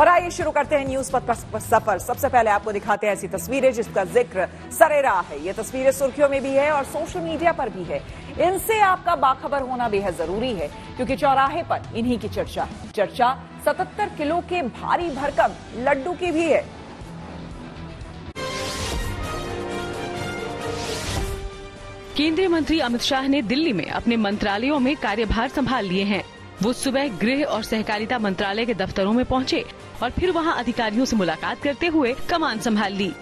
और आइए शुरू करते हैं न्यूज पथ का सफर। सबसे पहले आपको दिखाते हैं ऐसी तस्वीरें जिसका जिक्र सरेराह है। ये तस्वीरें सुर्खियों में भी है और सोशल मीडिया पर भी है। इनसे आपका बाखबर होना बेहद जरूरी है क्योंकि चौराहे पर इन्हीं की चर्चा है। चर्चा 77 किलो के भारी भरकम लड्डू की भी है। केंद्रीय मंत्री अमित शाह ने दिल्ली में अपने मंत्रालयों में कार्यभार संभाल लिए हैं। वो सुबह गृह और सहकारिता मंत्रालय के दफ्तरों में पहुंचे और फिर वहां अधिकारियों से मुलाकात करते हुए कमान संभाल ली।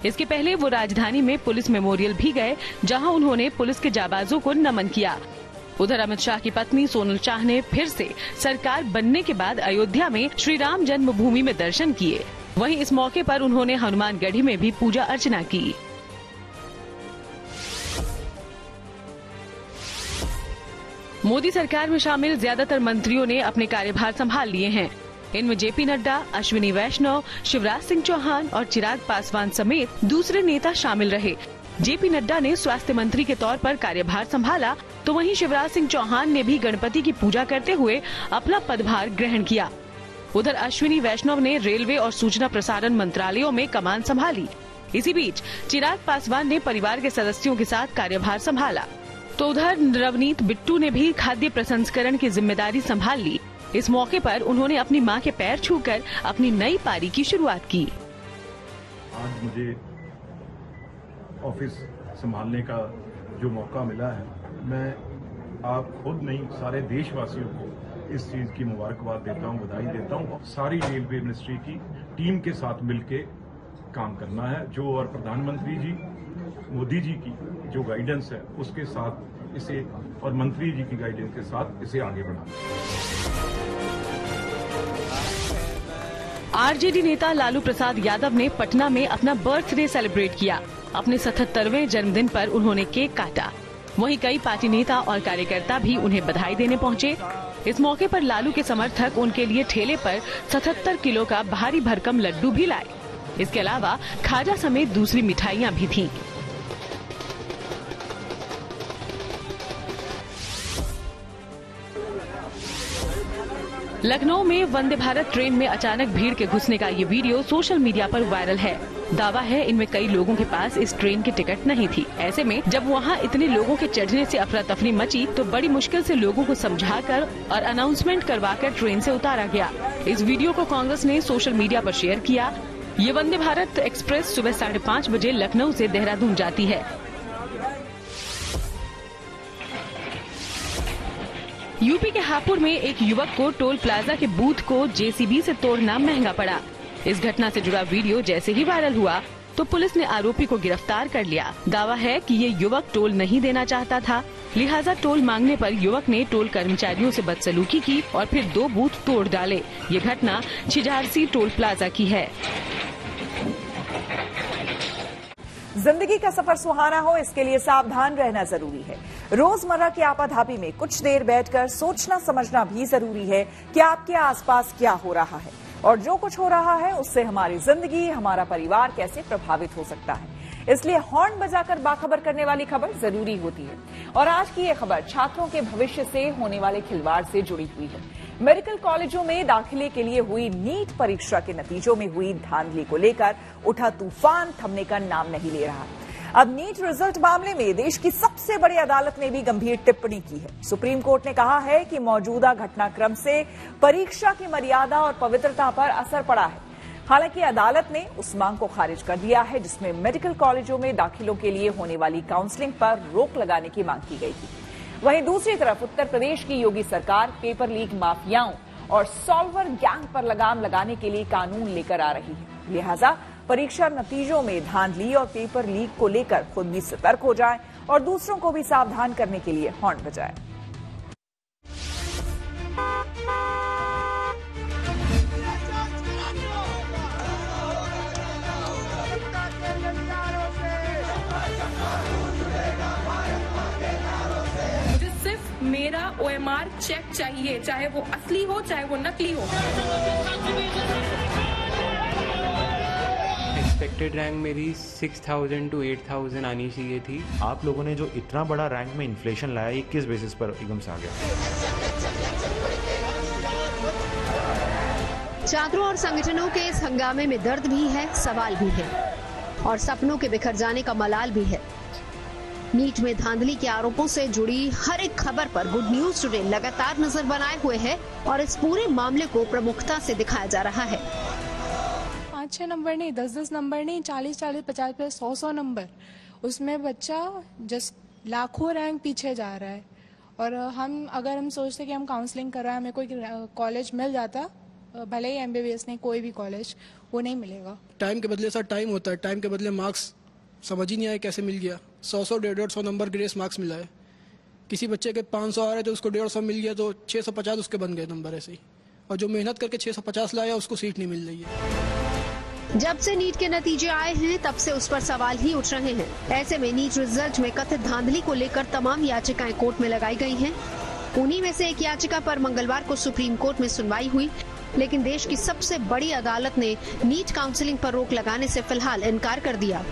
इसके पहले वो राजधानी में पुलिस मेमोरियल भी गए, जहां उन्होंने पुलिस के जाबाजों को नमन किया। उधर अमित शाह की पत्नी सोनल शाह ने फिर से सरकार बनने के बाद अयोध्या में श्री राम जन्मभूमि में दर्शन किए। वहीं इस मौके पर उन्होंने हनुमानगढ़ी में भी पूजा अर्चना की। मोदी सरकार में शामिल ज्यादातर मंत्रियों ने अपने कार्यभार संभाल लिए हैं। इनमें जेपी नड्डा, अश्विनी वैष्णव, शिवराज सिंह चौहान और चिराग पासवान समेत दूसरे नेता शामिल रहे। जेपी नड्डा ने स्वास्थ्य मंत्री के तौर पर कार्यभार संभाला, तो वहीं शिवराज सिंह चौहान ने भी गणपति की पूजा करते हुए अपना पदभार ग्रहण किया। उधर अश्विनी वैष्णव ने रेलवे और सूचना प्रसारण मंत्रालयों में कमान संभाली। इसी बीच चिराग पासवान ने परिवार के सदस्यों के साथ कार्यभार संभाला। तो उधर रवनीत बिट्टू ने भी खाद्य प्रसंस्करण की जिम्मेदारी संभाल ली। इस मौके पर उन्होंने अपनी मां के पैर छूकर अपनी नई पारी की शुरुआत की। आज मुझे ऑफिस संभालने का जो मौका मिला है, मैं आप खुद नहीं सारे देशवासियों को इस चीज की मुबारकबाद देता हूं, बधाई देता हूं। सारी रेलवे मिनिस्ट्री की टीम के साथ मिलके काम करना है, जो और प्रधानमंत्री जी मोदी जी की जो गाइडेंस है उसके साथ इसे और मंत्री जी की गाइडेंस के साथ इसे आगे बढ़ाना। आरजेडी नेता लालू प्रसाद यादव ने पटना में अपना बर्थडे सेलिब्रेट किया। अपने 77वें जन्मदिन पर उन्होंने केक काटा। वहीं कई पार्टी नेता और कार्यकर्ता भी उन्हें बधाई देने पहुंचे। इस मौके पर लालू के समर्थक उनके लिए ठेले पर 77 किलो का भारी भरकम लड्डू भी लाए। इसके अलावा खाजा समेत दूसरी मिठाइयां भी थीं। लखनऊ में वंदे भारत ट्रेन में अचानक भीड़ के घुसने का ये वीडियो सोशल मीडिया पर वायरल है। दावा है इनमें कई लोगों के पास इस ट्रेन की टिकट नहीं थी। ऐसे में जब वहां इतने लोगों के चढ़ने से अफरा तफरी मची तो बड़ी मुश्किल से लोगों को समझाकर और अनाउंसमेंट करवाकर ट्रेन से उतारा गया। इस वीडियो को कांग्रेस ने सोशल मीडिया पर शेयर किया। ये वंदे भारत एक्सप्रेस सुबह 5:30 बजे लखनऊ से देहरादून जाती है। यूपी के हापुड़ में एक युवक को टोल प्लाजा के बूथ को जेसीबी से तोड़ना महंगा पड़ा। इस घटना से जुड़ा वीडियो जैसे ही वायरल हुआ तो पुलिस ने आरोपी को गिरफ्तार कर लिया। दावा है कि ये युवक टोल नहीं देना चाहता था, लिहाजा टोल मांगने पर युवक ने टोल कर्मचारियों से बदसलूकी की और फिर 2 बूथ तोड़ डाले। ये घटना छिजारसी टोल प्लाजा की है। जिंदगी का सफर सुहाना हो, इसके लिए सावधान रहना जरूरी है। रोजमर्रा की आपाधापी में कुछ देर बैठकर सोचना समझना भी जरूरी है कि आपके आसपास क्या हो रहा है और जो कुछ हो रहा है उससे हमारी जिंदगी, हमारा परिवार कैसे प्रभावित हो सकता है। इसलिए हॉर्न बजाकर बाखबर करने वाली खबर जरूरी होती है। और आज की ये खबर छात्रों के भविष्य से होने वाले खिलवाड़ से जुड़ी हुई है। मेडिकल कॉलेजों में दाखिले के लिए हुई नीट परीक्षा के नतीजों में हुई धांधली को लेकर उठा तूफान थमने का नाम नहीं ले रहा। अब नीट रिजल्ट मामले में देश की सबसे बड़ी अदालत ने भी गंभीर टिप्पणी की है। सुप्रीम कोर्ट ने कहा है कि मौजूदा घटनाक्रम से परीक्षा की मर्यादा और पवित्रता पर असर पड़ा है। हालांकि अदालत ने उस मांग को खारिज कर दिया है जिसमें मेडिकल कॉलेजों में दाखिलों के लिए होने वाली काउंसलिंग पर रोक लगाने की मांग की गई थी। वहीं दूसरी तरफ उत्तर प्रदेश की योगी सरकार पेपर लीक माफियाओं और सॉल्वर गैंग पर लगाम लगाने के लिए कानून लेकर आ रही है। लिहाजा परीक्षा नतीजों में धांधली और पेपर लीक को लेकर खुद भी सतर्क हो जाएं और दूसरों को भी सावधान करने के लिए हॉर्न बजाएं। मेरा OMR चेक चाहिए, चाहे वो असली हो चाहे वो नकली हो। एक्सपेक्टेड रैंक मेरी 6000 to 8000 आनी चाहिए थी। आप लोगों ने जो इतना बड़ा रैंक में इन्फ्लेशन लाया, ये किस बेसिस पर एकदम से आ गया? छात्रों और संगठनों के इस हंगामे में दर्द भी है, सवाल भी है और सपनों के बिखर जाने का मलाल भी है। नीट में धांधली के आरोपों से जुड़ी हर एक खबर पर गुड न्यूज टुडे लगातार नजर बनाए हुए है और इस पूरे मामले को प्रमुखता से दिखाया जा रहा है। 5-6 नंबर नहीं, 10-10 नंबर नहीं, 40-40, 50-50, 100-100 नंबर, उसमें बच्चा जस्ट लाखों रैंक पीछे जा रहा है। और अगर हम सोचते कि हम काउंसलिंग कर रहे हैं, हमें कोई कॉलेज मिल जाता, भले ही MBBS नहीं, कोई भी कॉलेज, वो नहीं मिलेगा। टाइम के बदले सर टाइम होता है, टाइम के बदले मार्क्स समझ ही नहीं आया कैसे मिल गया। 100-100, 150-150 नंबर ग्रेस मार्क्स मिला है। किसी बच्चे के 500 आ रहे थे, उसको 150 मिल गया तो 650 उसके बन गए नंबर ऐसे ही। और जो मेहनत करके 650 लाया उसको सीट नहीं मिल रही है। जब से नीट के नतीजे आए हैं तब से उस पर सवाल ही उठ रहे हैं। ऐसे में नीट रिजल्ट में कथित धांधली को लेकर तमाम याचिकाएं कोर्ट में लगाई गई हैं। उन्हीं में से एक याचिका पर मंगलवार को सुप्रीम कोर्ट में सुनवाई हुई, लेकिन देश की सबसे बड़ी अदालत ने नीट काउंसलिंग पर रोक लगाने से फिलहाल इनकार कर दिया।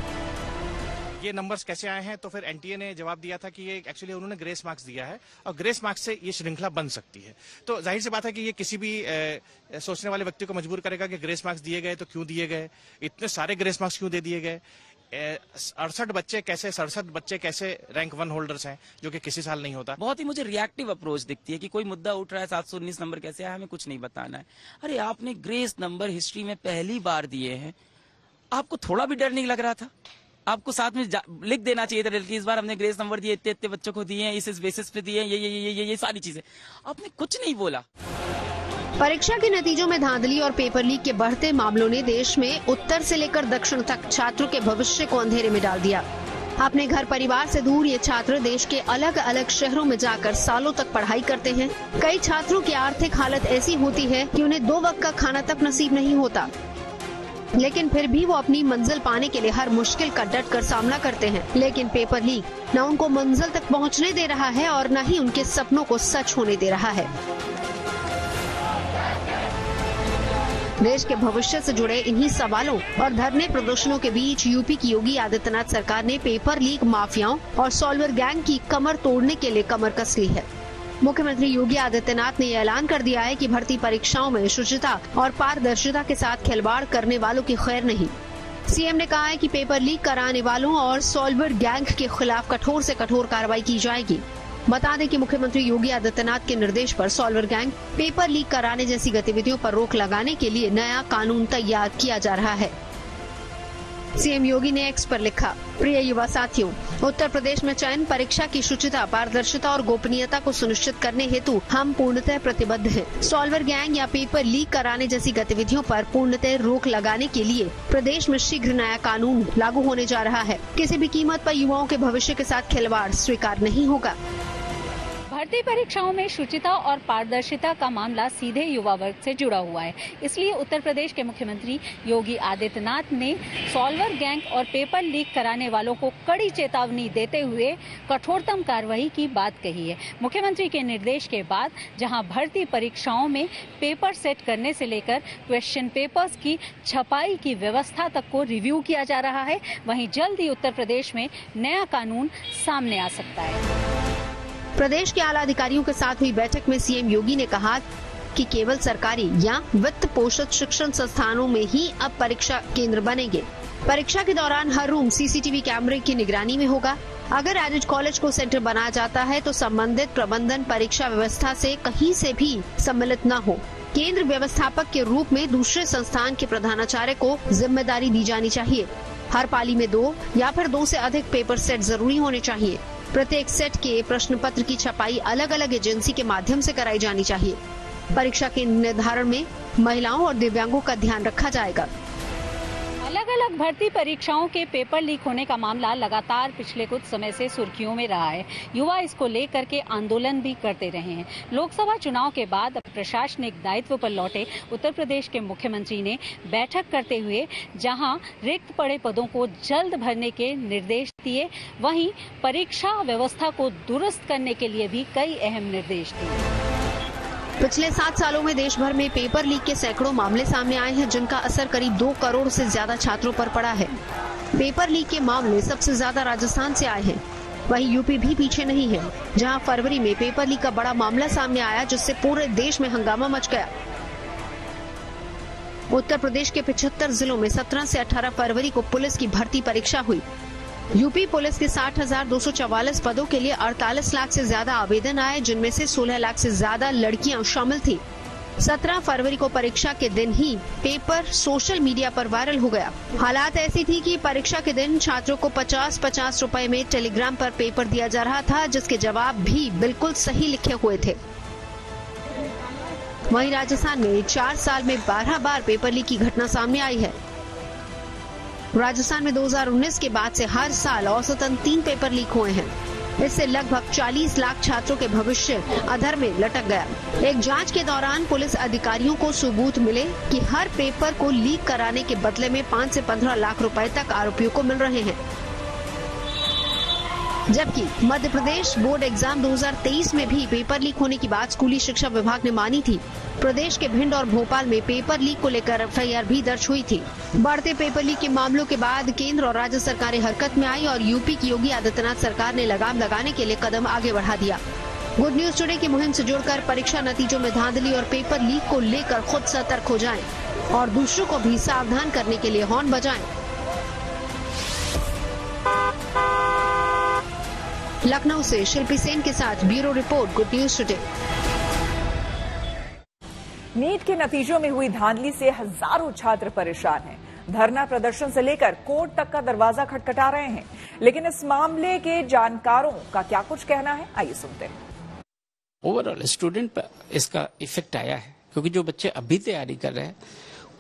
ये नंबर्स कैसे आए हैं, तो फिर एनटीए ने जवाब दिया था कि ये एक्चुअली उन्होंने ग्रेस मार्क्स दिया है और ग्रेस मार्क्स से ये श्रृंखला बन सकती है। तो जाहिर सी बात है कि ये किसी भी सोचने वाले व्यक्ति को मजबूर करेगा कि ग्रेस मार्क्स दिए गए तो क्यों दिए गए, इतने सारे ग्रेस मार्क्स क्यों दे दिए गए। 67 बच्चे कैसे रैंक 1 होल्डर्स हैं, जो कि किसी साल नहीं होता। बहुत ही मुझे रिएक्टिव अप्रोच दिखती है कि कोई मुद्दा उठ रहा है, 719 नंबर कैसे आया, हमें कुछ नहीं बताना है। अरे आपने ग्रेस नंबर हिस्ट्री में पहली बार दिए हैं, आपको थोड़ा भी डर नहीं लग रहा था? आपको साथ में लिख देना चाहिए था कि इस बार हमने ग्रेस नंबर दिए, इतने बच्चों को दिए हैं, इस बेसिस पे दिए हैं, ये सारी चीजें। आपने कुछ नहीं बोला। परीक्षा के नतीजों में धांधली और पेपर लीक के बढ़ते मामलों ने देश में उत्तर से लेकर दक्षिण तक छात्रों के भविष्य को अंधेरे में डाल दिया। अपने घर परिवार से दूर ये छात्र देश के अलग अलग शहरों में जाकर सालों तक पढ़ाई करते हैं। कई छात्रों की आर्थिक हालत ऐसी होती है कि उन्हें 2 वक्त का खाना तक नसीब नहीं होता, लेकिन फिर भी वो अपनी मंजिल पाने के लिए हर मुश्किल का डट कर सामना करते हैं। लेकिन पेपर लीक न उनको मंजिल तक पहुंचने दे रहा है और न ही उनके सपनों को सच होने दे रहा है। देश के भविष्य से जुड़े इन्हीं सवालों और धरने प्रदर्शनों के बीच यूपी की योगी आदित्यनाथ सरकार ने पेपर लीक माफियाओं और सॉल्वर गैंग की कमर तोड़ने के लिए कमर कस ली है। मुख्यमंत्री योगी आदित्यनाथ ने ऐलान कर दिया है कि भर्ती परीक्षाओं में शुचिता और पारदर्शिता के साथ खिलवाड़ करने वालों की खैर नहीं। सीएम ने कहा है कि पेपर लीक कराने वालों और सॉल्वर गैंग के खिलाफ कठोर से कठोर कार्रवाई की जाएगी। बता दें कि मुख्यमंत्री योगी आदित्यनाथ के निर्देश पर सॉल्वर गैंग, पेपर लीक कराने जैसी गतिविधियों पर रोक लगाने के लिए नया कानून तैयार किया जा रहा है। सीएम योगी ने एक्स पर लिखा, प्रिय युवा साथियों, उत्तर प्रदेश में चयन परीक्षा की शुचिता, पारदर्शिता और गोपनीयता को सुनिश्चित करने हेतु हम पूर्णतः प्रतिबद्ध हैं। सॉल्वर गैंग या पेपर लीक कराने जैसी गतिविधियों पर पूर्णतः रोक लगाने के लिए प्रदेश में शीघ्र नया कानून लागू होने जा रहा है। किसी भी कीमत पर युवाओं के भविष्य के साथ खिलवाड़ स्वीकार नहीं होगा। भर्ती परीक्षाओं में शुचिता और पारदर्शिता का मामला सीधे युवा वर्ग से जुड़ा हुआ है। इसलिए उत्तर प्रदेश के मुख्यमंत्री योगी आदित्यनाथ ने सॉल्वर गैंग और पेपर लीक कराने वालों को कड़ी चेतावनी देते हुए कठोरतम कार्रवाई की बात कही है। मुख्यमंत्री के निर्देश के बाद जहां भर्ती परीक्षाओं में पेपर सेट करने से लेकर क्वेश्चन पेपर्स की छपाई की व्यवस्था तक को रिव्यू किया जा रहा है, वहीं जल्द ही उत्तर प्रदेश में नया कानून सामने आ सकता है। प्रदेश के आला अधिकारियों के साथ हुई बैठक में सीएम योगी ने कहा कि केवल सरकारी या वित्त पोषित शिक्षण संस्थानों में ही अब परीक्षा केंद्र बनेंगे। परीक्षा के दौरान हर रूम सीसीटीवी कैमरे की निगरानी में होगा। अगर एडिज कॉलेज को सेंटर बनाया जाता है तो संबंधित प्रबंधन परीक्षा व्यवस्था से कहीं से भी सम्मिलित न हो। केंद्र व्यवस्थापक के रूप में दूसरे संस्थान के प्रधानाचार्य को जिम्मेदारी दी जानी चाहिए। हर पाली में 2 या फिर 2 से अधिक पेपर सेट जरूरी होने चाहिए। प्रत्येक सेट के प्रश्न पत्र की छपाई अलग अलग एजेंसी के माध्यम से कराई जानी चाहिए। परीक्षा के निर्धारण में महिलाओं और दिव्यांगों का ध्यान रखा जाएगा। अलग अलग भर्ती परीक्षाओं के पेपर लीक होने का मामला लगातार पिछले कुछ समय से सुर्खियों में रहा है। युवा इसको लेकर के आंदोलन भी करते रहे हैं। लोकसभा चुनाव के बाद प्रशासनिक दायित्व पर लौटे उत्तर प्रदेश के मुख्यमंत्री ने बैठक करते हुए जहां रिक्त पड़े पदों को जल्द भरने के निर्देश दिए, वहीं परीक्षा व्यवस्था को दुरुस्त करने के लिए भी कई अहम निर्देश दिए। पिछले 7 सालों में देश भर में पेपर लीक के सैकड़ों मामले सामने आए हैं, जिनका असर करीब 2 करोड़ से ज्यादा छात्रों पर पड़ा है। पेपर लीक के मामले सबसे ज्यादा राजस्थान से आए हैं। वहीं यूपी भी पीछे नहीं है, जहां फरवरी में पेपर लीक का बड़ा मामला सामने आया, जिससे पूरे देश में हंगामा मच गया। उत्तर प्रदेश के 75 जिलों में 17 से 18 फरवरी को पुलिस की भर्ती परीक्षा हुई। यूपी पुलिस के 60,244 पदों के लिए 48 लाख से ज्यादा आवेदन आए, जिनमें से 16 लाख से ज्यादा लड़कियां शामिल थी। 17 फरवरी को परीक्षा के दिन ही पेपर सोशल मीडिया पर वायरल हो गया। हालात ऐसी थी कि परीक्षा के दिन छात्रों को 50-50 रुपए में टेलीग्राम पर पेपर दिया जा रहा था, जिसके जवाब भी बिल्कुल सही लिखे हुए थे। वहीं राजस्थान में 4 साल में 12 बार पेपर लीक की घटना सामने आई है। राजस्थान में 2019 के बाद से हर साल औसतन 3 पेपर लीक हुए हैं। इससे लगभग 40 लाख छात्रों के भविष्य अधर में लटक गया। एक जांच के दौरान पुलिस अधिकारियों को सबूत मिले कि हर पेपर को लीक कराने के बदले में 5 से 15 लाख रुपए तक आरोपियों को मिल रहे हैं। जबकि मध्य प्रदेश बोर्ड एग्जाम 2023 में भी पेपर लीक होने की बात स्कूली शिक्षा विभाग ने मानी थी। प्रदेश के भिंड और भोपाल में पेपर लीक को लेकर एफआईआर भी दर्ज हुई थी। बढ़ते पेपर लीक के मामलों के बाद केंद्र और राज्य सरकारें हरकत में आई और यूपी की योगी आदित्यनाथ सरकार ने लगाम लगाने के लिए कदम आगे बढ़ा दिया। गुड न्यूज टुडे की मुहिम से जुड़कर परीक्षा नतीजों में धांधली और पेपर लीक को लेकर खुद सतर्क हो जाएं और दूसरों को भी सावधान करने के लिए हॉर्न बजाएं। लखनऊ से शिल्पी सेन के साथ bureau report, good news today. NEET के नतीजों में हुई धांधली से हजारों छात्र परेशान हैं। धरना प्रदर्शन से लेकर कोर्ट तक का दरवाजा खटखटा रहे हैं। लेकिन इस मामले के जानकारों का क्या कुछ कहना है, आइए सुनते हैं। ओवरऑल स्टूडेंट पर इसका इफेक्ट आया है, क्योंकि जो बच्चे अभी तैयारी कर रहे हैं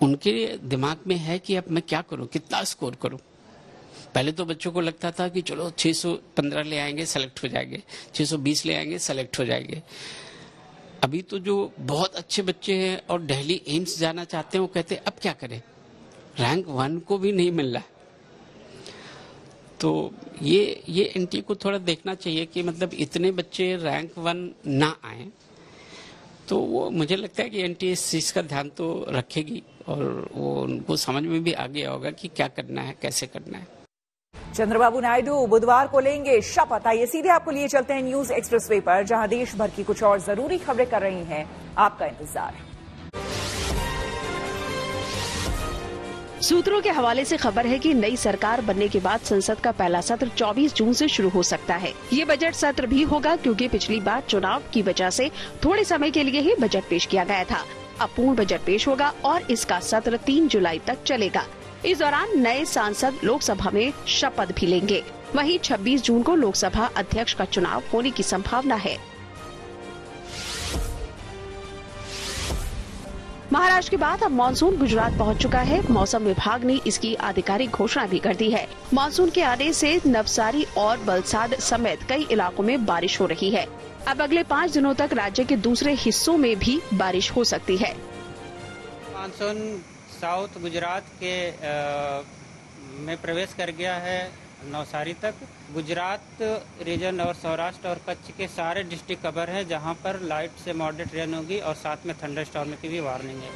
उनके दिमाग में है कि अब मैं क्या करूं, कितना स्कोर करूं। पहले तो बच्चों को लगता था कि चलो 615 ले आएंगे सेलेक्ट हो जाएंगे, 620 ले आएंगे सेलेक्ट हो जाएंगे। अभी तो जो बहुत अच्छे बच्चे हैं और दिल्ली एम्स जाना चाहते हैं, वो कहते हैं अब क्या करें, रैंक 1 को भी नहीं मिल रहा। तो ये एनटीए को थोड़ा देखना चाहिए कि मतलब इतने बच्चे रैंक 1 ना आए। तो वो मुझे लगता है कि एनटीए इस चीज का ध्यान तो रखेगी और वो उनको समझ में भी आ गया होगा कि क्या करना है, कैसे करना है। चंद्रबाबू नायडू बुधवार को लेंगे शपथ। आइए सीधे आपको लिए चलते हैं न्यूज एक्सप्रेसवे पर, जहां देश भर की कुछ और जरूरी खबरें कर रही हैं आपका इंतजार। सूत्रों के हवाले से खबर है कि नई सरकार बनने के बाद संसद का पहला सत्र 24 जून से शुरू हो सकता है। ये बजट सत्र भी होगा, क्योंकि पिछली बार चुनाव की वजह से थोड़े समय के लिए ही बजट पेश किया गया था। अब पूर्ण बजट पेश होगा और इसका सत्र 3 जुलाई तक चलेगा। इस दौरान नए सांसद लोकसभा में शपथ भी लेंगे। वहीं 26 जून को लोकसभा अध्यक्ष का चुनाव होने की संभावना है। महाराष्ट्र के बाद अब मानसून गुजरात पहुंच चुका है। मौसम विभाग ने इसकी आधिकारिक घोषणा भी कर दी है। मानसून के आने से नवसारी और वलसाड समेत कई इलाकों में बारिश हो रही है। अब अगले 5 दिनों तक राज्य के दूसरे हिस्सों में भी बारिश हो सकती है। मानसून साउथ गुजरात के में प्रवेश कर गया है नवसारी तक। गुजरात रीजन और सौराष्ट्र और कच्छ के सारे डिस्ट्रिक्ट कवर है, जहां पर लाइट से मॉडरेट रेन होगी और साथ में थंडरस्टॉर्म की भी वार्निंग है।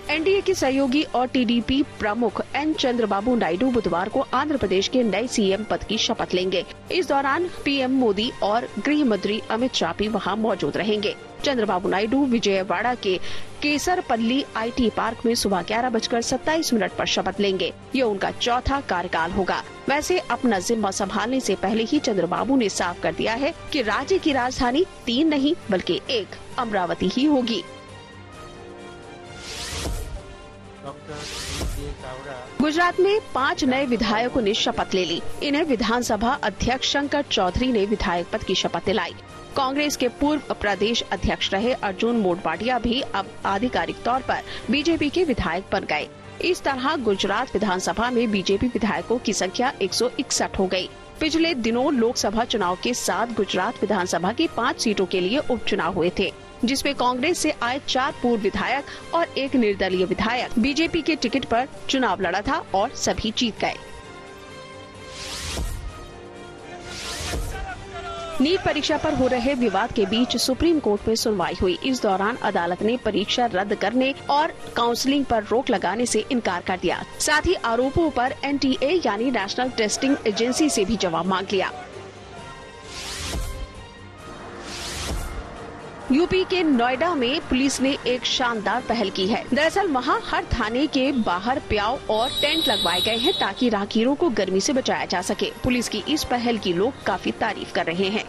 एनडीए के सहयोगी और टीडीपी प्रमुख एन चंद्रबाबू नायडू बुधवार को आंध्र प्रदेश के नए सीएम पद की शपथ लेंगे। इस दौरान पीएम मोदी और गृह मंत्री अमित शाह भी वहां मौजूद रहेंगे। चंद्रबाबू नायडू विजयवाड़ा के केसरपल्ली आईटी पार्क में सुबह 11:27 पर शपथ लेंगे। ये उनका चौथा कार्यकाल होगा। वैसे अपना जिम्मा संभालने से पहले ही चंद्रबाबू ने साफ कर दिया है कि राज्य की राजधानी 3 नहीं बल्कि 1 अमरावती ही होगी। गुजरात में 5 नए विधायकों ने शपथ ले ली। इन्हें विधानसभा अध्यक्ष शंकर चौधरी ने विधायक पद की शपथ दिलाई। कांग्रेस के पूर्व प्रदेश अध्यक्ष रहे अर्जुन मोढवाडिया भी अब आधिकारिक तौर पर बीजेपी के विधायक बन गए। इस तरह गुजरात विधानसभा में बीजेपी विधायकों की संख्या 161 हो गई। पिछले दिनों लोकसभा चुनाव के साथ गुजरात विधानसभा की 5 सीटों के लिए उपचुनाव हुए थे, जिसमें कांग्रेस से आए 4 पूर्व विधायक और 1 निर्दलीय विधायक बीजेपी के टिकट पर चुनाव लड़ा था और सभी जीत गए। नीट परीक्षा पर हो रहे विवाद के बीच सुप्रीम कोर्ट में सुनवाई हुई। इस दौरान अदालत ने परीक्षा रद्द करने और काउंसलिंग पर रोक लगाने से इनकार कर दिया। साथ ही आरोपों पर एनटीए यानी नेशनल टेस्टिंग एजेंसी से भी जवाब मांग लिया। यूपी के नोएडा में पुलिस ने एक शानदार पहल की है। दरअसल वहां हर थाने के बाहर प्याऊ और टेंट लगवाए गए हैं ताकि राहगीरों को गर्मी से बचाया जा सके। पुलिस की इस पहल की लोग काफी तारीफ कर रहे हैं।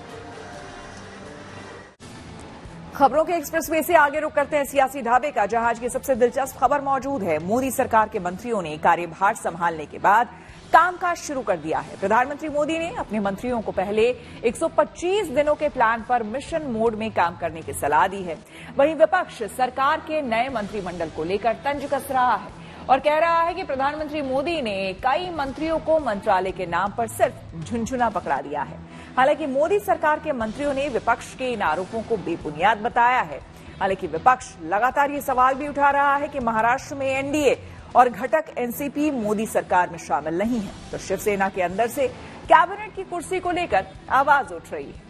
खबरों के एक्सप्रेसवे से आगे रुक करते हैं सियासी ढाबे का, जहां आज की सबसे दिलचस्प खबर मौजूद है। मोदी सरकार के मंत्रियों ने कार्यभार संभालने के बाद कामकाज शुरू कर दिया है। प्रधानमंत्री मोदी ने अपने मंत्रियों को पहले 125 दिनों के प्लान पर मिशन मोड में काम करने की सलाह दी है। वहीं विपक्ष सरकार के नए मंत्रिमंडल को लेकर तंज कस रहा है और कह रहा है कि प्रधानमंत्री मोदी ने कई मंत्रियों को मंत्रालय के नाम पर सिर्फ झुनझुना पकड़ा दिया है। हालांकि मोदी सरकार के मंत्रियों ने विपक्ष के इन आरोपों को बेबुनियाद बताया है। हालांकि विपक्ष लगातार ये सवाल भी उठा रहा है कि महाराष्ट्र में एनडीए और घटक एनसीपी मोदी सरकार में शामिल नहीं है, तो शिवसेना के अंदर से कैबिनेट की कुर्सी को लेकर आवाज उठ रही है।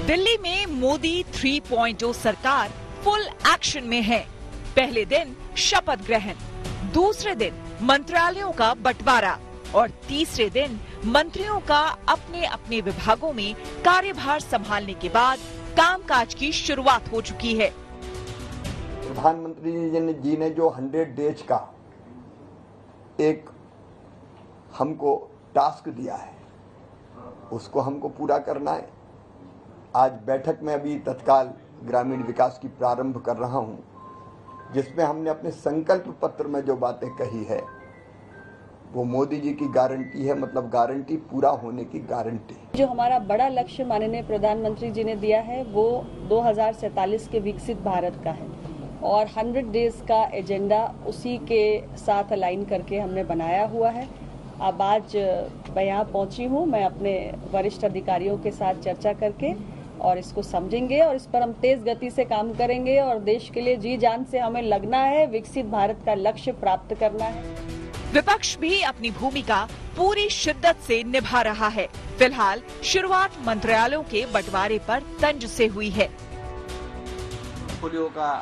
दिल्ली में मोदी 3.0 सरकार फुल एक्शन में है। पहले दिन शपथ ग्रहण, दूसरे दिन मंत्रालयों का बंटवारा और तीसरे दिन मंत्रियों का अपने अपने विभागों में कार्यभार संभालने के बाद कामकाज की शुरुआत हो चुकी है। प्रधानमंत्री जी ने जो 100 डेज का एक हमको टास्क दिया है, उसको हमको पूरा करना है। आज बैठक में अभी तत्काल ग्रामीण विकास की प्रारंभ कर रहा हूं, जिसमें हमने अपने संकल्प पत्र में जो बातें कही है वो मोदी जी की गारंटी है, मतलब गारंटी पूरा होने की गारंटी। जो हमारा बड़ा लक्ष्य माननीय प्रधानमंत्री जी ने दिया है वो 2047 के विकसित भारत का है और 100 डेज का एजेंडा उसी के साथ अलाइन करके हमने बनाया हुआ है। अब आज मैं यहाँ पहुँची हूँ, मैं अपने वरिष्ठ अधिकारियों के साथ चर्चा करके और इसको समझेंगे और इस पर हम तेज गति से काम करेंगे और देश के लिए जी जान से हमें लगना है, विकसित भारत का लक्ष्य प्राप्त करना है। विपक्ष भी अपनी भूमिका पूरी शिद्दत से निभा रहा है। फिलहाल शुरुआत मंत्रालयों के बंटवारे पर तंज से हुई है। पोर्टफोलियो का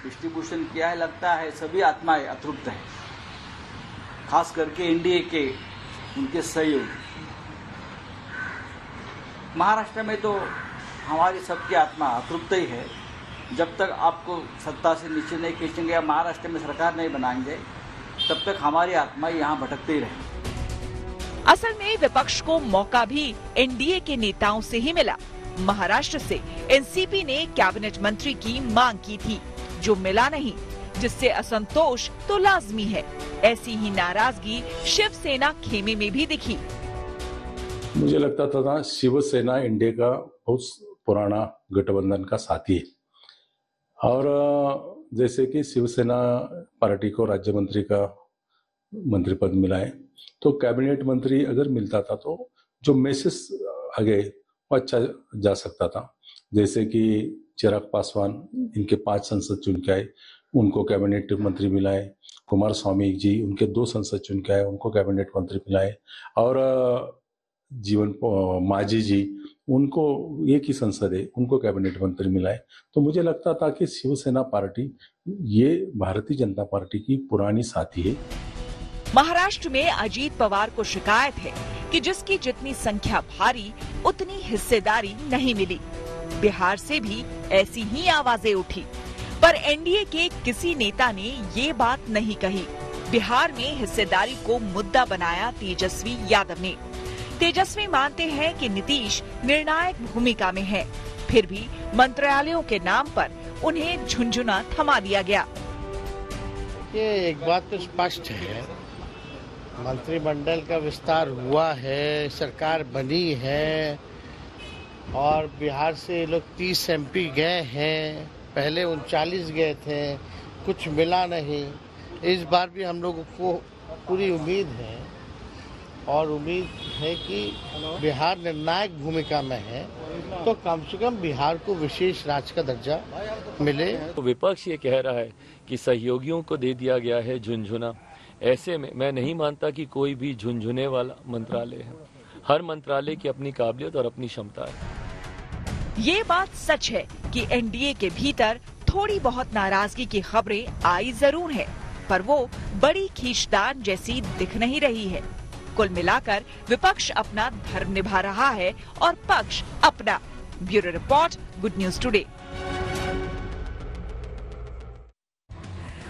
डिस्ट्रीब्यूशन किया है, लगता है सभी आत्माएं अतृप्त हैं, खास करके एनडीए के उनके सहयोगी। महाराष्ट्र में तो हमारी सबकी आत्मा अतृप्त ही है। जब तक आपको सत्ता से नीचे नहीं खींचेंगे या महाराष्ट्र में सरकार नहीं बनाएंगे, तब तक हमारी आत्मा यहाँ भटकते ही रहेगी। असल में विपक्ष को मौका भी एनडीए के नेताओं से ही मिला। महाराष्ट्र से एनसीपी ने कैबिनेट मंत्री की मांग की थी, जो मिला नहीं, जिससे असंतोष तो लाजमी है। ऐसी ही नाराजगी शिवसेना खेमे में भी दिखी। मुझे लगता था शिवसेना एनडीए का बहुत पुराना गठबंधन का साथी है और जैसे कि शिवसेना पार्टी को राज्य मंत्री का मंत्री पद मिला है, तो कैबिनेट मंत्री अगर मिलता था तो जो मैसेज आगे वो अच्छा जा सकता था। जैसे कि चिराग पासवान, इनके 5 सांसद चुन के आए, उनको कैबिनेट मंत्री मिला है। कुमार स्वामी जी, उनके 2 सांसद चुन के आए, उनको कैबिनेट मंत्री मिला है। और जीवन मांझी जी, उनको एक ही संसद है, उनको कैबिनेट मंत्री मिला है। तो मुझे लगता था कि शिवसेना पार्टी ये भारतीय जनता पार्टी की पुरानी साथी है। महाराष्ट्र में अजीत पवार को शिकायत है कि जिसकी जितनी संख्या भारी उतनी हिस्सेदारी नहीं मिली। बिहार से भी ऐसी ही आवाजें उठी, पर एनडीए के किसी नेता ने ये बात नहीं कही। बिहार में हिस्सेदारी को मुद्दा बनाया तेजस्वी यादव ने। तेजस्वी मानते हैं कि नीतीश निर्णायक भूमिका में है, फिर भी मंत्रालयों के नाम पर उन्हें झुनझुना थमा दिया गया। ये एक बात तो स्पष्ट है, मंत्रिमंडल का विस्तार हुआ है, सरकार बनी है और बिहार से लोग 30 एमपी गए हैं। पहले 39 गए थे, कुछ मिला नहीं। इस बार भी हम लोगों को पूरी उम्मीद है और उम्मीद है कि बिहार निर्णायक भूमिका में है, तो कम से कम बिहार को विशेष राज्य का दर्जा मिले। तो विपक्ष ये कह रहा है कि सहयोगियों को दे दिया गया है झुनझुना। ऐसे में मैं नहीं मानता कि कोई भी झुनझुने वाला मंत्रालय है। हर मंत्रालय की अपनी काबिलियत और अपनी क्षमता है। ये बात सच है कि एनडीए के भीतर थोड़ी बहुत नाराजगी की खबरें आई जरूर है, पर वो बड़ी खींचतान जैसी दिख नहीं रही है। कुल मिलाकर विपक्ष अपना धर्म निभा रहा है और पक्ष अपना। Bureau report, good news today.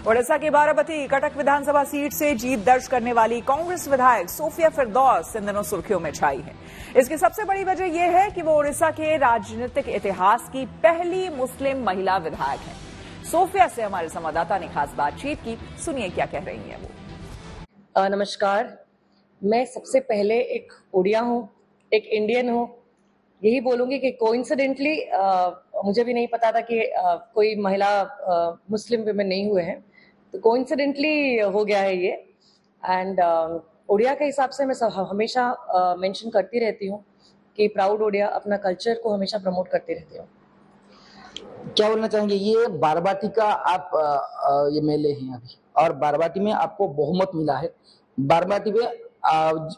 Odisha के बाराबती कटक विधानसभा सीट से जीत दर्ज करने वाली कांग्रेस विधायक सोफिया फिरदौस इन दिनों सुर्खियों में छाई है। इसकी सबसे बड़ी वजह यह है कि वो ओडिशा के राजनीतिक इतिहास की पहली मुस्लिम महिला विधायक है। सोफिया से हमारे संवाददाता ने खास बातचीत की, सुनिए क्या कह रही हैं वो। नमस्कार, मैं सबसे पहले एक उड़िया हूँ, एक इंडियन हूँ। यही बोलूंगी कि कोइंसिडेंटली मुझे भी नहीं पता था कि कोई महिला मुस्लिम विमेन नहीं हुए हैं, तो कोइंसिडेंटली हो गया है ये। एंड उड़िया के हिसाब से मैं हमेशा मेंशन करती रहती हूँ कि प्राउड उड़िया, अपना कल्चर को हमेशा प्रमोट करती रहती हूँ। क्या बोलना चाहेंगे, ये बाराबाती का आप ये मेले हैं अभी, और बाराबाती में आपको बहुमत मिला है। बाराबाती में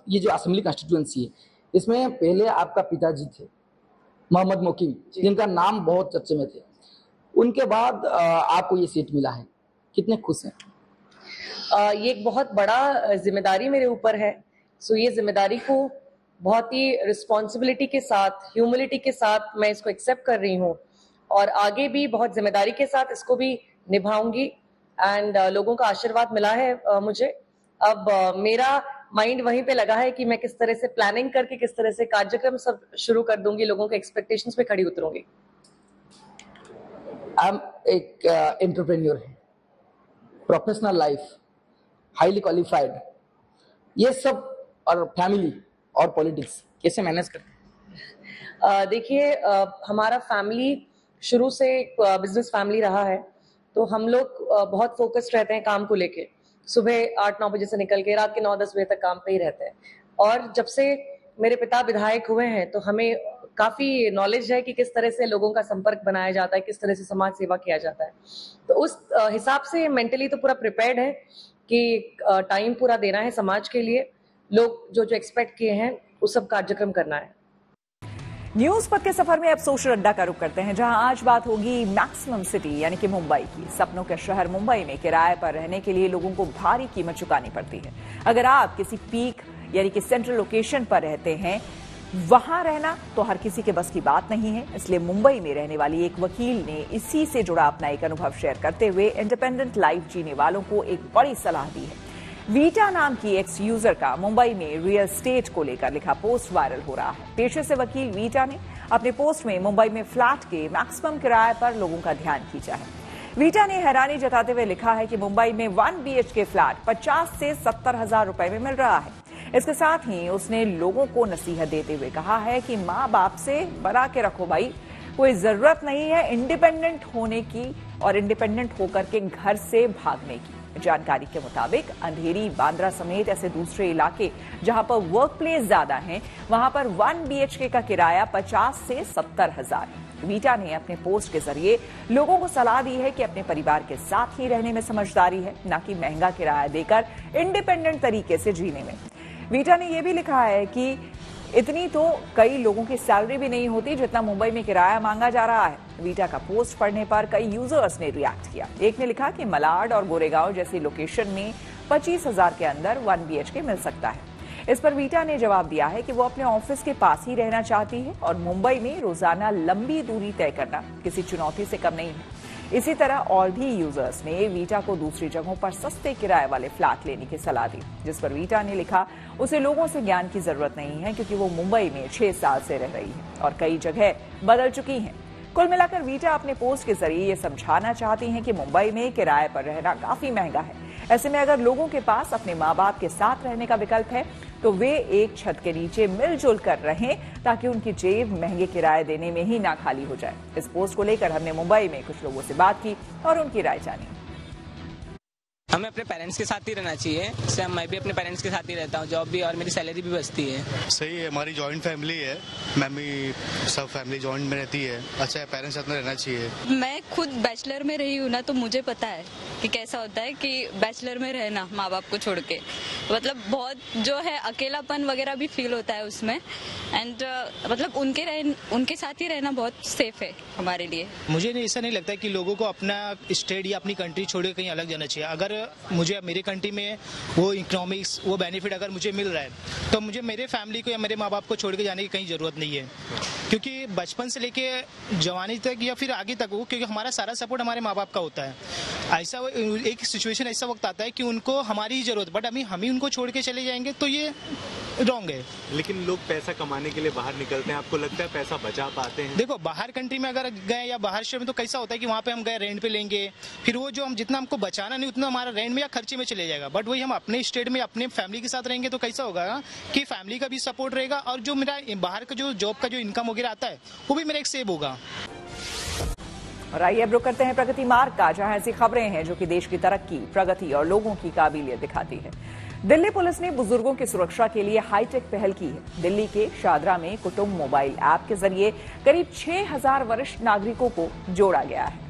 ये जो असेंबली कॉन्स्टिट्यूएंसी है, इसमें पहले आपका पिताजी थे मोहम्मद मोकीम, जिनका नाम बहुत चर्चे में थे। उनके बाद आपको ये सीट मिला है, कितने खुश हैं? ये एक बहुत बड़ा जिम्मेदारी मेरे ऊपर है। सो ये जिम्मेदारी को बहुत ही रिस्पॉन्सिबिलिटी के साथ, ह्यूमिलिटी के साथ मैं इसको एक्सेप्ट कर रही हूँ, और आगे भी बहुत जिम्मेदारी के साथ इसको भी निभाऊंगी। एंड लोगों का आशीर्वाद मिला है मुझे। अब मेरा माइंड वहीं पे लगा है कि मैं किस तरह से प्लानिंग करके किस तरह से कार्यक्रम सब शुरू कर दूंगी, लोगों के एक्सपेक्टेशंस पे खड़ी उतरूंगी। आप एक एंटरप्रेन्योर है, प्रोफेशनल लाइफ, हाईली क्वालिफाइड, ये सब और फैमिली और पॉलिटिक्स कैसे मैनेज करते हैं? देखिए, हमारा फैमिली शुरू से बिजनेस फैमिली रहा है, तो हम लोग बहुत फोकस्ड रहते हैं काम को लेके। सुबह 8-9 बजे से निकल के रात के 9-10 बजे तक काम पे ही रहते हैं। और जब से मेरे पिता विधायक हुए हैं, तो हमें काफी नॉलेज है कि किस तरह से लोगों का संपर्क बनाया जाता है, किस तरह से समाज सेवा किया जाता है। तो उस हिसाब से मेंटली तो पूरा प्रिपेयर्ड है कि टाइम पूरा देना है समाज के लिए। लोग जो जो एक्सपेक्ट किए हैं वो सब कार्यक्रम करना है। न्यूज पथ के सफर में अब सोशल अड्डा का रुख करते हैं, जहां आज बात होगी मैक्सिमम सिटी यानी कि मुंबई की। सपनों के शहर मुंबई में किराए पर रहने के लिए लोगों को भारी कीमत चुकानी पड़ती है। अगर आप किसी पीक यानी कि सेंट्रल लोकेशन पर रहते हैं, वहां रहना तो हर किसी के बस की बात नहीं है। इसलिए मुंबई में रहने वाली एक वकील ने इसी से जुड़ा अपना एक अनुभव शेयर करते हुए इंडिपेंडेंट लाइफ जीने वालों को एक बड़ी सलाह दी है। वीटा नाम की एक्स यूजर का मुंबई में रियल एस्टेट को लेकर लिखा पोस्ट वायरल हो रहा है। पेशे से वकील वीटा ने अपने पोस्ट में मुंबई में फ्लैट के मैक्सिमम किराए पर लोगों का ध्यान खींचा है। वीटा ने हैरानी जताते हुए लिखा है कि मुंबई में 1 BHK फ्लैट 50 से 70 हजार रुपए में मिल रहा है। इसके साथ ही उसने लोगों को नसीहत देते हुए कहा है कि माँ बाप से बना के रखो भाई, कोई जरूरत नहीं है इंडिपेंडेंट होने की और इंडिपेंडेंट होकर के घर से भागने की। जानकारी के मुताबिक अंधेरी, बांद्रा समेत ऐसे दूसरे इलाके जहां पर वर्क प्लेस ज्यादा हैं, वहां पर 1 BHK का किराया 50 से 70 हजार। वीटा ने अपने पोस्ट के जरिए लोगों को सलाह दी है कि अपने परिवार के साथ ही रहने में समझदारी है, न कि महंगा किराया देकर इंडिपेंडेंट तरीके से जीने में। वीटा ने यह भी लिखा है कि इतनी तो कई लोगों की सैलरी भी नहीं होती जितना मुंबई में किराया मांगा जा रहा है। वीटा का पोस्ट पढ़ने पर कई यूजर्स ने रिएक्ट किया। एक ने लिखा कि मलाड और गोरेगांव जैसी लोकेशन में 25 हजार के अंदर 1 BHK मिल सकता है। इस पर वीटा ने जवाब दिया है कि वो अपने ऑफिस के पास ही रहना चाहती है और मुंबई में रोजाना लंबी दूरी तय करना किसी चुनौती से कम नहीं है। इसी तरह और भी यूजर्स ने वीटा को दूसरी जगहों पर सस्ते किराए वाले फ्लैट लेने की सलाह दी, जिस पर वीटा ने लिखा उसे लोगों से ज्ञान की जरूरत नहीं है क्योंकि वो मुंबई में 6 साल से रह रही है और कई जगह बदल चुकी हैं। कुल मिलाकर वीटा अपने पोस्ट के जरिए ये समझाना चाहती हैं कि मुंबई में किराए पर रहना काफी महंगा है। ऐसे में अगर लोगों के पास अपने माँ बाप के साथ रहने का विकल्प है तो वे एक छत के नीचे मिलजुल कर रहें ताकि उनकी जेब महंगे किराए देने में ही ना खाली हो जाए। इस पोस्ट को लेकर हमने मुंबई में कुछ लोगों से बात की और उनकी राय जानी। हमें अपने पेरेंट्स के साथ ही रहना चाहिए, इससे मैं भी अपने पेरेंट्स के साथ ही रहता हूँ, जॉब भी और मेरी सैलरी भी बचती है। सही है, हमारी जॉइंट फैमिली है, मैं भी सब फैमिली जॉइंट में रहती है। अच्छा है, पेरेंट्स साथ में रहना चाहिए। मैं खुद बैचलर में रही हूँ ना, तो मुझे पता है कि कैसा होता है कि बैचलर में रहना माँ बाप को छोड़ के। मतलब बहुत जो है अकेलापन वगैरह भी फील होता है उसमें। एंड मतलब उनके साथ ही रहना बहुत सेफ है हमारे लिए। मुझे ऐसा नहीं लगता कि लोगों को अपना स्टेट या अपनी कंट्री छोड़ के कहीं अलग जाना चाहिए। अगर मुझे मेरी कंट्री में वो इकोनॉमिक्स, वो बेनिफिट अगर मुझे मिल रहा है तो मुझे मेरे फैमिली को या मेरे माँ बाप को छोड़ के जाने की कहीं ज़रूरत नहीं है, क्योंकि बचपन से लेके जवानी तक या फिर आगे तक वो, क्योंकि हमारा सारा सपोर्ट हमारे माँ बाप का होता है। ऐसा एक सिचुएशन ऐसा वक्त आता है कि उनको हमारी ही जरूरत, बट अभी हम ही उनको छोड़ के चले जाएंगे तो ये रॉन्ग है। लेकिन लोग पैसा कमाने के लिए बाहर निकलते हैं, आपको लगता है पैसा बचा पाते हैं? देखो, बाहर कंट्री में अगर गए या बाहर शहर में तो कैसा होता है कि वहाँ पे हम गए रेंट पे लेंगे, फिर वो जो हम जितना हमको बचाना नहीं उतना हमारा रेंट में या खर्चे में चले जाएगा। बट वही हम अपने स्टेट में अपने फैमिली के साथ रहेंगे तो कैसा होगा कि फैमिली का भी सपोर्ट रहेगा और जो मेरा बाहर का जो जॉब का जो इनकम वगैरह आता है वो भी मेरा एक सेव होगा। और आइए अब रुक करते हैं प्रगति मार्ग का, जहां ऐसी खबरें हैं जो कि देश की तरक्की, प्रगति और लोगों की काबिलियत दिखाती है। दिल्ली पुलिस ने बुजुर्गों की सुरक्षा के लिए हाईटेक पहल की है। दिल्ली के शादरा में कुटुंब मोबाइल ऐप के जरिए करीब 6000 वरिष्ठ नागरिकों को जोड़ा गया है।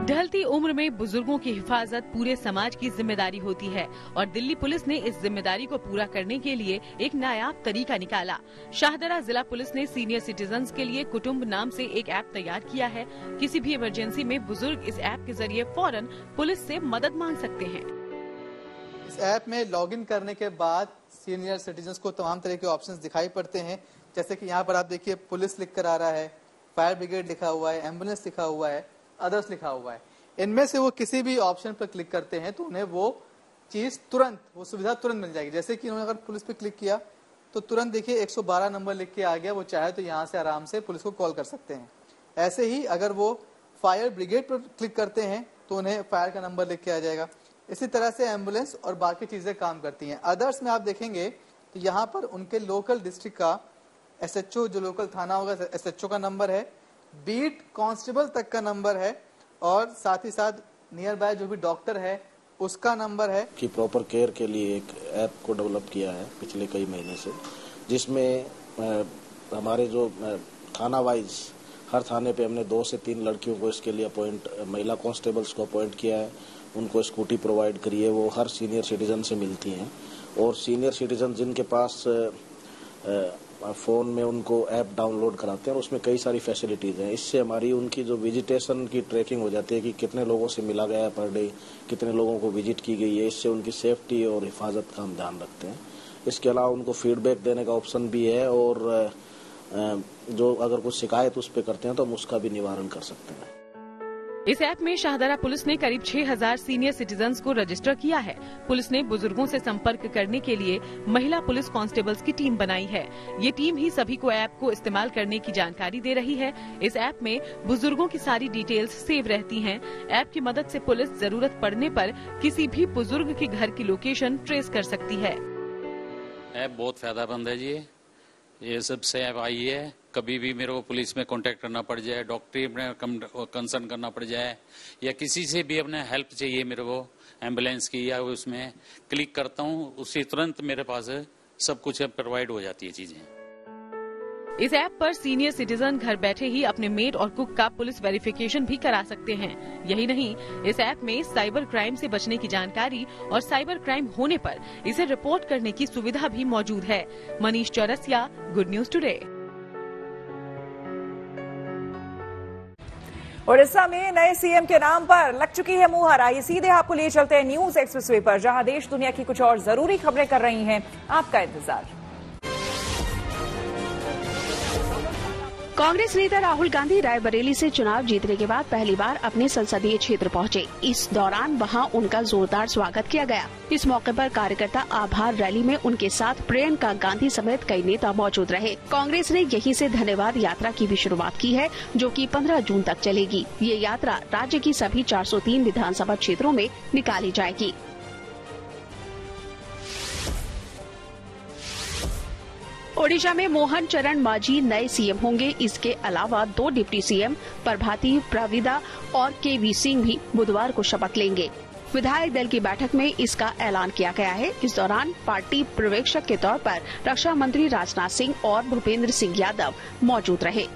ढलती उम्र में बुजुर्गों की हिफाजत पूरे समाज की जिम्मेदारी होती है और दिल्ली पुलिस ने इस जिम्मेदारी को पूरा करने के लिए एक नायाब तरीका निकाला। शाहदरा जिला पुलिस ने सीनियर सिटीजन्स के लिए कुटुंब नाम से एक ऐप तैयार किया है। किसी भी इमरजेंसी में बुजुर्ग इस ऐप के जरिए फौरन पुलिस से मदद मांग सकते हैं। इस ऐप में लॉगिन करने के बाद सीनियर सिटीजन्स को तमाम तरह के ऑप्शंस दिखाई पड़ते हैं, जैसे कि यहाँ पर आप देखिए पुलिस लिख कर आ रहा है, फायर ब्रिगेड लिखा हुआ है, एम्बुलेंस लिखा हुआ है, अदर्स लिखा हुआ है। इनमें से वो किसी भी ऑप्शन पर क्लिक करते हैं तो उन्हें वो चीज तुरंत, वो सुविधा तुरंत मिल जाएगी। जैसे कि उन्होंने अगर पुलिस पे क्लिक किया तो तुरंत देखिए 112 नंबर लिख के आ गया, वो चाहे तो यहाँ से आराम से पुलिस को कॉल कर सकते हैं। ऐसे ही अगर वो फायर ब्रिगेड पर क्लिक करते हैं तो उन्हें फायर का नंबर लिख के आ जाएगा। इसी तरह से एम्बुलेंस और बाकी चीजें काम करती हैं। अदर्स में आप देखेंगे तो यहाँ पर उनके लोकल डिस्ट्रिक्ट का SHO, जो लोकल थाना होगा SHO का नंबर है, बीट कांस्टेबल तक का नंबर है और साथ ही साथ नियर बाय जो भी डॉक्टर है उसका नंबर है। कि प्रॉपर केयर के लिए एक ऐप को डेवलप किया है पिछले कई महीने से, जिसमें हमारे जो थाना वाइज हर थाने पे हमने 2 से 3 लड़कियों को इसके लिए महिला कांस्टेबल्स को अपॉइंट किया है। उनको स्कूटी प्रोवाइड करी है, वो हर सीनियर सिटीजन से मिलती हैं और सीनियर सिटीजन जिनके पास फ़ोन में उनको ऐप डाउनलोड कराते हैं और उसमें कई सारी फैसिलिटीज़ हैं। इससे हमारी उनकी जो विजिटेशन की ट्रैकिंग हो जाती है कि कितने लोगों से मिला गया है पर डे, कितने लोगों को विजिट की गई है। इससे उनकी सेफ्टी और हिफाजत का हम ध्यान रखते हैं। इसके अलावा उनको फीडबैक देने का ऑप्शन भी है और जो अगर कुछ शिकायत उस पर करते हैं तो हम उसका भी निवारण कर सकते हैं। इस ऐप में शाहदरा पुलिस ने करीब 6000 सीनियर सिटीजन्स को रजिस्टर किया है। पुलिस ने बुजुर्गों से संपर्क करने के लिए महिला पुलिस कांस्टेबल्स की टीम बनाई है। ये टीम ही सभी को ऐप को इस्तेमाल करने की जानकारी दे रही है। इस ऐप में बुजुर्गों की सारी डिटेल्स सेव रहती हैं। ऐप की मदद से पुलिस जरूरत पड़ने पर किसी भी बुजुर्ग के घर की लोकेशन ट्रेस कर सकती है। ऐप बहुत फायदेमंद है जी। ये सबसे ऐप आई है, कभी भी मेरे को पुलिस में कांटेक्ट करना पड़ जाए, डॉक्टरी में कंसर्न करना पड़ जाए या किसी से भी अपने हेल्प चाहिए मेरे को एम्बुलेंस की, या उसमें क्लिक करता हूँ उसी तुरंत मेरे पास सब कुछ प्रोवाइड हो जाती है चीजें। इस ऐप पर सीनियर सिटीजन घर बैठे ही अपने मेड और कुक का पुलिस वेरिफिकेशन भी करा सकते हैं। यही नहीं, इस ऐप में साइबर क्राइम से बचने की जानकारी और साइबर क्राइम होने पर इसे रिपोर्ट करने की सुविधा भी मौजूद है। Manish Chaurasia, good news today. Odisha में नए सीएम के नाम पर लग चुकी है मुहर। आइए सीधे आपको ले चलते हैं न्यूज एक्सप्रेसवे पर, जहां देश दुनिया की कुछ और जरूरी खबरें कर रही हैं आपका इंतजार। कांग्रेस नेता राहुल गांधी रायबरेली से चुनाव जीतने के बाद पहली बार अपने संसदीय क्षेत्र पहुंचे। इस दौरान वहां उनका जोरदार स्वागत किया गया। इस मौके पर कार्यकर्ता आभार रैली में उनके साथ प्रियंका गांधी समेत कई नेता मौजूद रहे। कांग्रेस ने यहीं से धन्यवाद यात्रा की भी शुरुआत की है, जो कि 15 जून तक चलेगी। ये यात्रा राज्य की सभी 403 विधानसभा क्षेत्रों में निकाली जाएगी। ओडिशा में मोहन चरण मांझी नए सीएम होंगे। इसके अलावा 2 डिप्टी सीएम प्रभाती प्रविदा और केवी सिंह भी बुधवार को शपथ लेंगे। विधायक दल की बैठक में इसका ऐलान किया गया है। इस दौरान पार्टी पर्यवेक्षक के तौर पर रक्षा मंत्री राजनाथ सिंह और भूपेंद्र सिंह यादव मौजूद रहे।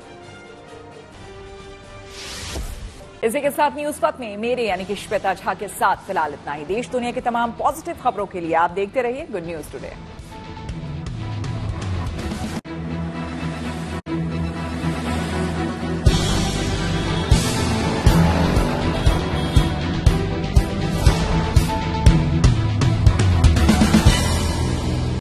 इसी के साथ न्यूज पथ में मेरे यानी कि श्वेता झा के साथ फिलहाल इतना ही। देश दुनिया की तमाम पॉजिटिव खबरों के लिए आप देखते रहिए गुड न्यूज टुडे।